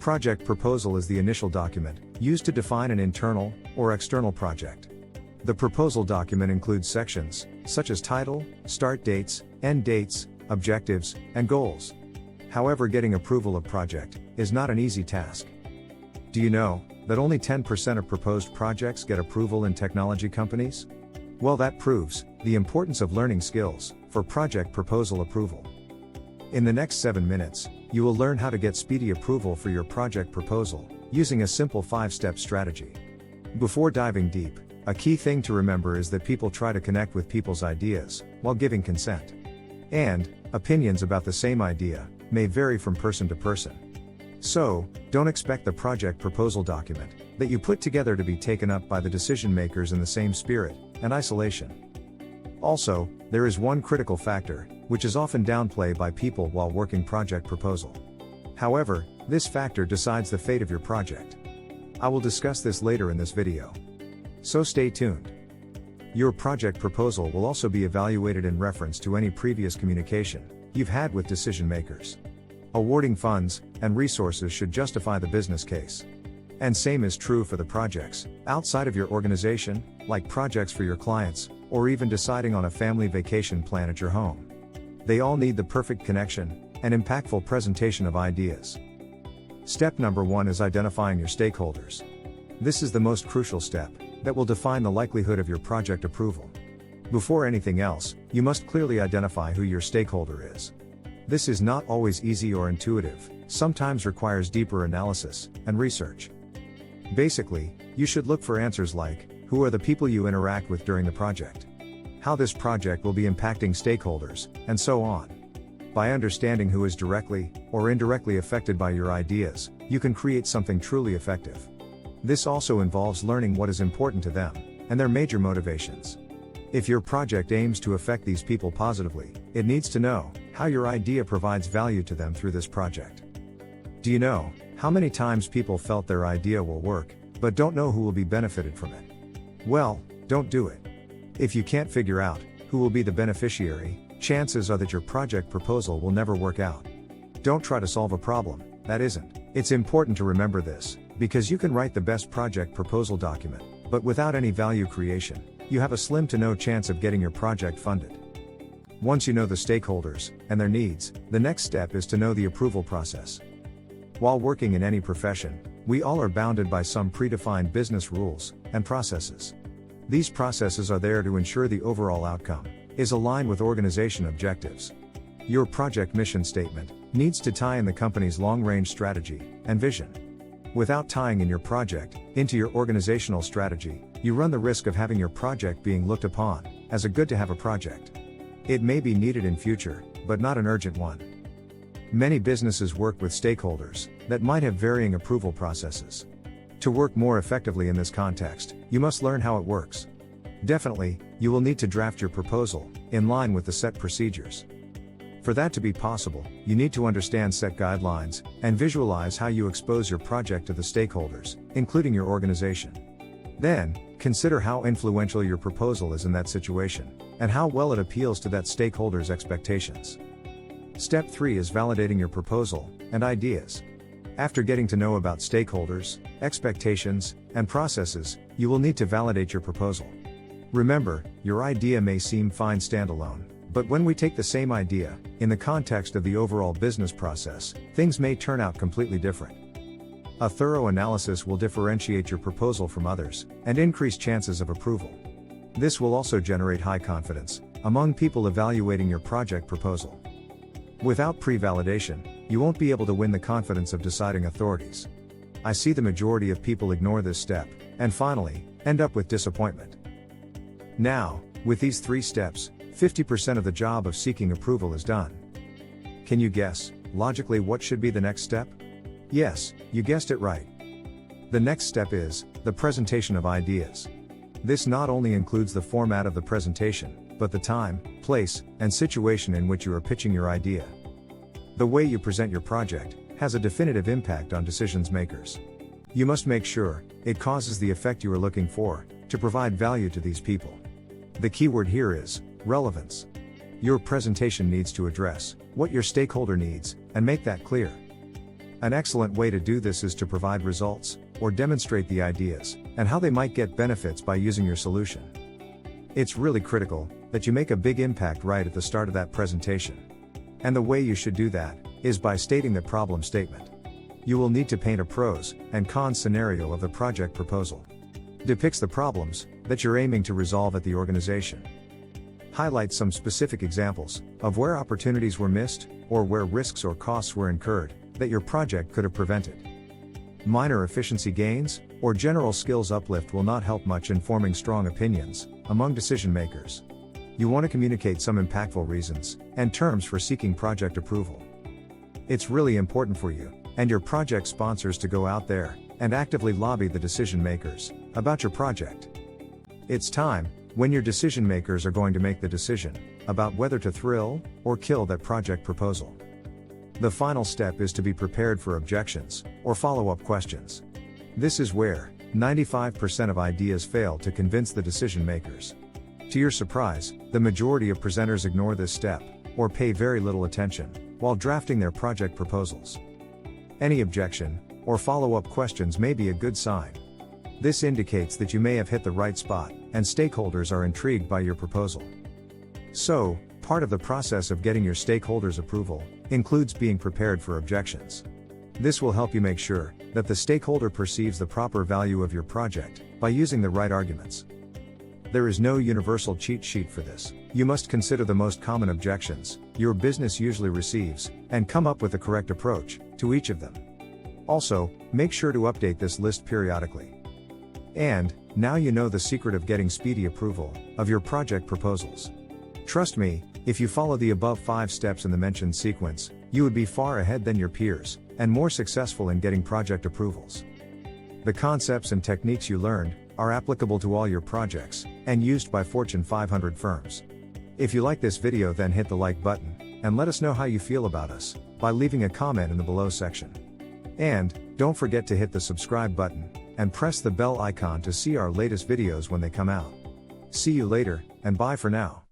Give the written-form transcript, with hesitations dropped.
project proposal is the initial document, used to define an internal or external project. The proposal document includes sections, such as title, start dates, end dates, objectives, and goals. However, getting approval of project is not an easy task. Do you know that only 10% of proposed projects get approval in technology companies? Well, that proves the importance of learning skills for project proposal approval. In the next 7 minutes, you will learn how to get speedy approval for your project proposal using a simple 5-step strategy. Before diving deep, a key thing to remember is that people try to connect with people's ideas while giving consent. And opinions about the same idea may vary from person to person. So, don't expect the project proposal document that you put together to be taken up by the decision makers in the same spirit and isolation. Also, there is one critical factor, which is often downplayed by people while working project proposal. However, this factor decides the fate of your project. I will discuss this later in this video. So stay tuned. Your project proposal will also be evaluated in reference to any previous communication you've had with decision makers. Awarding funds and resources should justify the business case. And same is true for the projects outside of your organization, like projects for your clients, or even deciding on a family vacation plan at your home. They all need the perfect connection and impactful presentation of ideas. Step number 1 is identifying your stakeholders. This is the most crucial step that will define the likelihood of your project approval. Before anything else, you must clearly identify who your stakeholder is. This is not always easy or intuitive, sometimes requires deeper analysis and research. Basically, you should look for answers like, who are the people you interact with during the project? How this project will be impacting stakeholders, and so on. By understanding who is directly or indirectly affected by your ideas, you can create something truly effective. This also involves learning what is important to them and their major motivations. If your project aims to affect these people positively, it needs to know how your idea provides value to them through this project. Do you know how many times people felt their idea will work, but don't know who will be benefited from it? Well, don't do it. If you can't figure out who will be the beneficiary, chances are that your project proposal will never work out. Don't try to solve a problem that isn't. It's important to remember this, because you can write the best project proposal document, but without any value creation, you have a slim to no chance of getting your project funded. Once you know the stakeholders and their needs, the next step is to know the approval process. While working in any profession, we all are bounded by some predefined business rules and processes. These processes are there to ensure the overall outcome is aligned with organization objectives. Your project mission statement needs to tie in the company's long-range strategy and vision. Without tying in your project into your organizational strategy, you run the risk of having your project being looked upon as a good-to-have project. It may be needed in future, but not an urgent one. Many businesses work with stakeholders that might have varying approval processes. To work more effectively in this context, you must learn how it works. Definitely, you will need to draft your proposal in line with the set procedures. For that to be possible, you need to understand set guidelines and visualize how you expose your project to the stakeholders, including your organization. Then, consider how influential your proposal is in that situation, and how well it appeals to that stakeholder's expectations. Step 3 is validating your proposal and ideas. After getting to know about stakeholders, expectations, and processes, you will need to validate your proposal. Remember, your idea may seem fine standalone, but when we take the same idea, in the context of the overall business process, things may turn out completely different. A thorough analysis will differentiate your proposal from others, and increase chances of approval. This will also generate high confidence among people evaluating your project proposal. Without pre-validation, you won't be able to win the confidence of deciding authorities. I see the majority of people ignore this step, and finally, end up with disappointment. Now, with these 3 steps, 50% of the job of seeking approval is done. Can you guess, logically, what should be the next step? Yes, you guessed it right. The next step is the presentation of ideas. This not only includes the format of the presentation, but the time, place, and situation in which you are pitching your idea. The way you present your project has a definitive impact on decision makers. You must make sure it causes the effect you are looking for to provide value to these people. The keyword here is relevance. Your presentation needs to address what your stakeholder needs and make that clear. An excellent way to do this is to provide results, or demonstrate the ideas, and how they might get benefits by using your solution. It's really critical that you make a big impact right at the start of that presentation. And the way you should do that is by stating the problem statement. You will need to paint a pros and cons scenario of the project proposal. Depicts the problems that you're aiming to resolve at the organization. Highlight some specific examples of where opportunities were missed, or where risks or costs were incurred that your project could have prevented. Minor efficiency gains or general skills uplift will not help much in forming strong opinions among decision makers. You want to communicate some impactful reasons and terms for seeking project approval. It's really important for you and your project sponsors to go out there and actively lobby the decision makers about your project. It's time when your decision makers are going to make the decision about whether to thrill or kill that project proposal. The final step is to be prepared for objections or follow-up questions. This is where 95% of ideas fail to convince the decision makers. To your surprise, the majority of presenters ignore this step or pay very little attention while drafting their project proposals. Any objection or follow-up questions may be a good sign. This indicates that you may have hit the right spot and stakeholders are intrigued by your proposal. So, part of the process of getting your stakeholders' approval includes being prepared for objections. This will help you make sure that the stakeholder perceives the proper value of your project by using the right arguments. There is no universal cheat sheet for this. You must consider the most common objections your business usually receives and come up with the correct approach to each of them. Also, make sure to update this list periodically. And now you know the secret of getting speedy approval of your project proposals. Trust me, if you follow the above 5 steps in the mentioned sequence, you would be far ahead than your peers and more successful in getting project approvals. The concepts and techniques you learned are applicable to all your projects and used by Fortune 500 firms. If you like this video, then hit the like button and let us know how you feel about us by leaving a comment in the below section. And don't forget to hit the subscribe button and press the bell icon to see our latest videos when they come out. See you later, and bye for now.